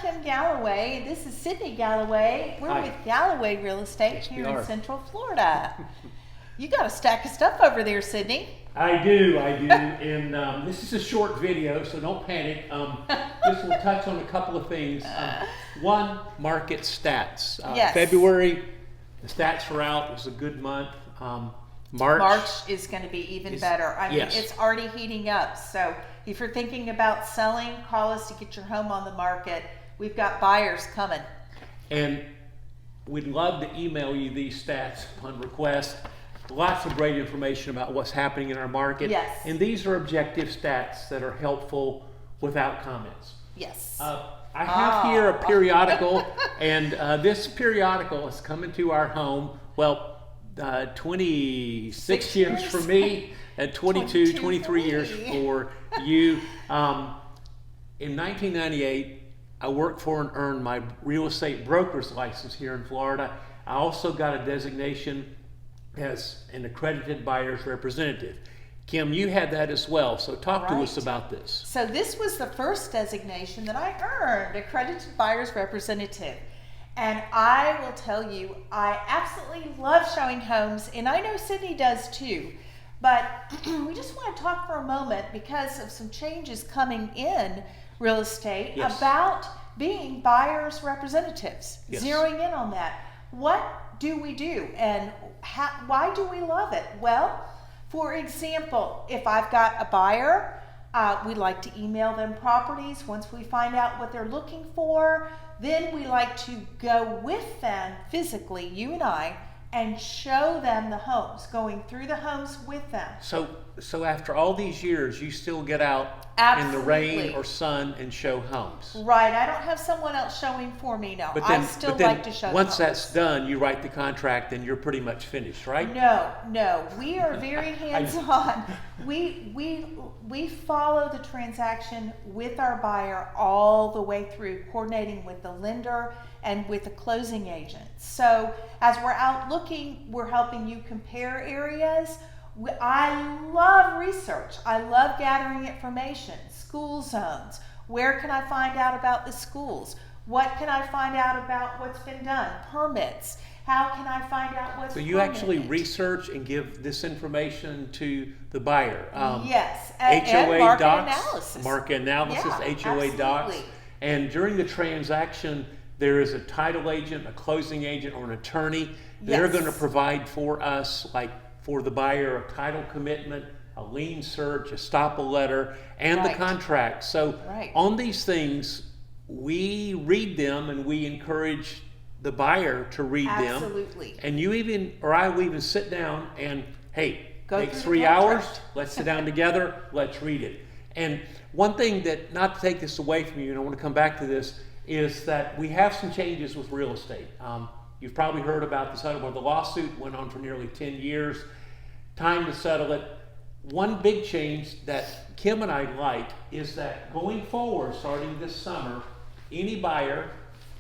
Kim Galloway. This is Sidney Galloway. We're Hi. with Galloway Real Estate Yes, here we in are. Central Florida. You got a stack of stuff over there, Sidney. I do, and this is a short video, so don't panic. This will touch on a couple of things. One, market stats. Yes. February, the stats are out. It was a good month. March is going to be even is- better. I mean, yes. it's already heating up. So if you're thinking about selling, call us to get your home on the market. We've got buyers coming. And we'd love to email you these stats upon request. Lots of great information about what's happening in our market. Yes. And these are objective stats that are helpful without comments. Yes. I have here a periodical, and this periodical is coming to our home. Well, 26 years for me, and 22, 23 years for you. In 1998, I worked for and earned my real estate broker's license here in Florida. I also got a designation as an accredited buyer's representative. Kim, you had that as well, so talk to us about this. So this was the first designation that I earned, accredited buyer's representative. And I will tell you, I absolutely love showing homes, and I know Sidney does too. But we just want to talk for a moment because of some changes coming in real estate Yes. about being buyer's representatives, Yes. zeroing in on that. What do we do and why do we love it? Well, for example, if I've got a buyer, we like to email them properties. Once we find out what they're looking for, then we like to go with them physically, you and I, and show them the homes, going through the homes with them. So after all these years, you still get out in the rain Absolutely. or sun and show homes. Right, I don't have someone else showing for me now. But I then, still but then like to show once homes. that's done, you write the contract and you're pretty much finished, right? No, we are very hands-on. We follow the transaction with our buyer all the way through, coordinating with the lender and with the closing agent. So as we're out looking, we're helping you compare areas. I love research. I love gathering information. School zones. Where can I find out about the schools? What can I find out about what's been done? Permits. How can I find out what's So you actually permitted? research and give this information to the buyer. Yes, HOA and market docs, analysis. market analysis, Yeah, HOA docs. absolutely. And during the transaction, there is a title agent, a closing agent, or an attorney. They're Yes. going to provide for us, like for the buyer, a title commitment, a lien search, a stopple letter, and the Right. contract. So Right. on these things, we read them and we encourage the buyer to read them. Absolutely. And you even, or I will even sit down and, hey, Go take through the 3 hours, contract. let's sit down together, let's read it. And one thing that, not to take this away from you, and I want to come back to this, is that we have some changes with real estate. You've probably heard about the settlement. The lawsuit went on for nearly 10 years. Time to settle it. One big change that Kim and I like is that going forward, starting this summer, any buyer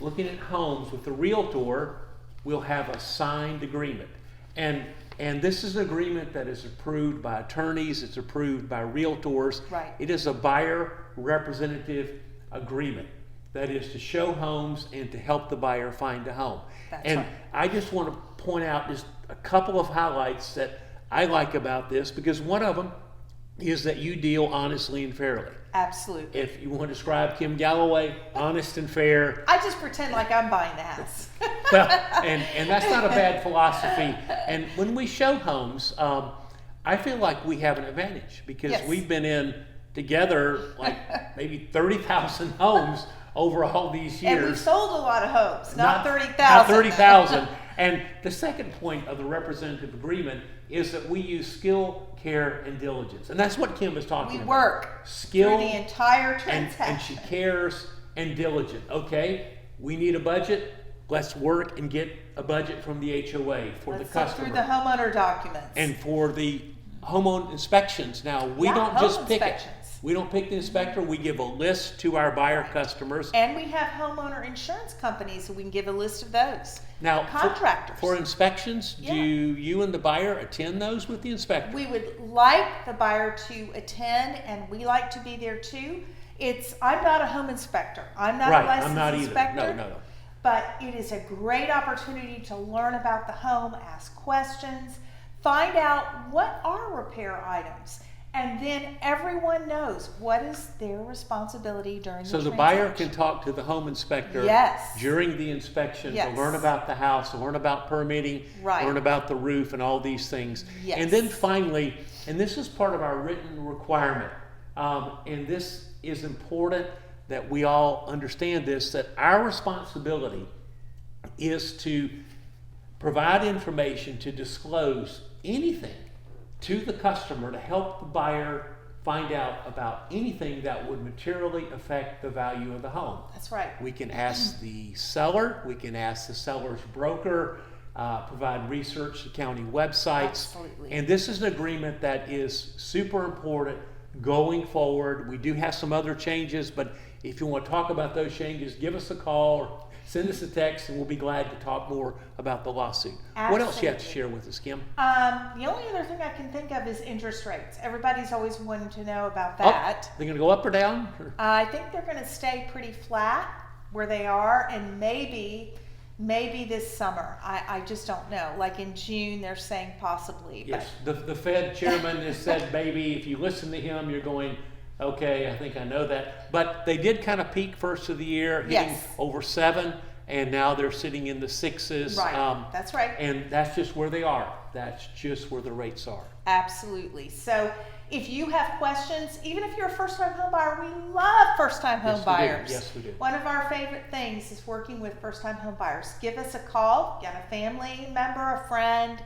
looking at homes with the realtor will have a signed agreement. And this is an agreement that is approved by attorneys, it's approved by realtors. Right. It is a buyer representative agreement. That is to show homes and to help the buyer find a home. That's and right. I just want to point out just a couple of highlights that I like about this, because one of them is that you deal honestly and fairly. Absolutely. If you want to describe Kim Galloway, honest and fair, I just pretend like I'm buying the house. well, and that's not a bad philosophy. And when we show homes, I feel like we have an advantage because Yes. we've been in together like maybe 30,000 homes over all these years. And we've sold a lot of homes, not 30,000. Not 30,000. And the second point of the representative agreement is that we use skill, care, and diligence. And that's what Kim is talking We about. work Skill through the entire and transaction. she cares and diligent. Okay, we need a budget. Let's work and get a budget from the HOA for Let's the look customer through the homeowner documents. and for the homeowner inspections. Now, we Yeah, don't home just pick inspections. it. We don't pick the inspector. We give a list to our buyer customers. And we have homeowner insurance companies, so we can give a list of those. Now, Contractors. for inspections, Yeah. do you and the buyer attend those with the inspector? We would like the buyer to attend, and we like to be there too. I'm not a home inspector. I'm not Right, a licensed I'm not either. inspector. No. But it is a great opportunity to learn about the home, ask questions, find out what are repair items. And then everyone knows what is their responsibility during So the the buyer transaction. can talk to the home inspector Yes. during the inspection to Yes. learn about the house, to learn about permitting, Right. learn about the roof and all these things. Yes. And then finally, and this is part of our written requirement, and this is important that we all understand this, that our responsibility is to provide information to disclose anything to the customer to help the buyer find out about anything that would materially affect the value of the home. That's right. We can ask the seller, we can ask the seller's broker, provide research to county websites. Absolutely. And this is an agreement that is super important going forward. We do have some other changes, but if you want to talk about those changes, give us a call or send us a text and we'll be glad to talk more about the lawsuit. What else you have to share with us, Kim? The only other thing I can think of is interest rates. Everybody's always wanting to know about that. They're going to go up or down? Or? I think they're going to stay pretty flat where they are, and maybe this summer. I just don't know. Like in June, they're saying possibly. Yes, the Fed chairman has said maybe if you listen to him, you're going, okay, I think I know that. But they did kind of peak first of the year, hitting Yes. over 7, and now they're sitting in the 6s. Right, that's right. And that's just where they are. That's just where the rates are. Absolutely. So if you have questions, even if you're a first-time home buyer, we love first-time home Yes, we do. buyers. Yes, we do. One of our favorite things is working with first-time home buyers. Give us a call. Got a family member, a friend,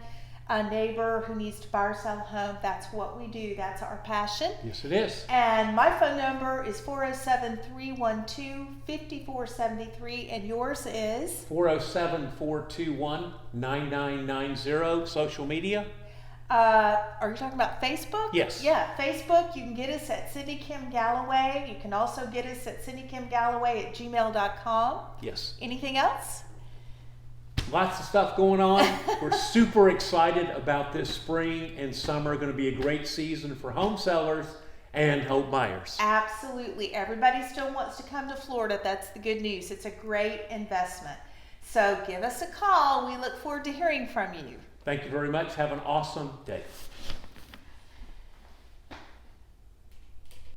a neighbor who needs to buy or sell a home. That's what we do. That's our passion. Yes, it is. And my phone number is 407-312-5473, and yours is? 407-421-9990. Social media? Are you talking about Facebook? Yes. Yeah, Facebook. You can get us at Sidney Kim Galloway. You can also get us at sydneykimgalloway@gmail.com. Yes. Anything else? Lots of stuff going on. We're super excited about this spring and summer. Going to be a great season for home sellers and home buyers. Absolutely. Everybody still wants to come to Florida. That's the good news. It's a great investment. So give us a call. We look forward to hearing from you. Thank you very much. Have an awesome day.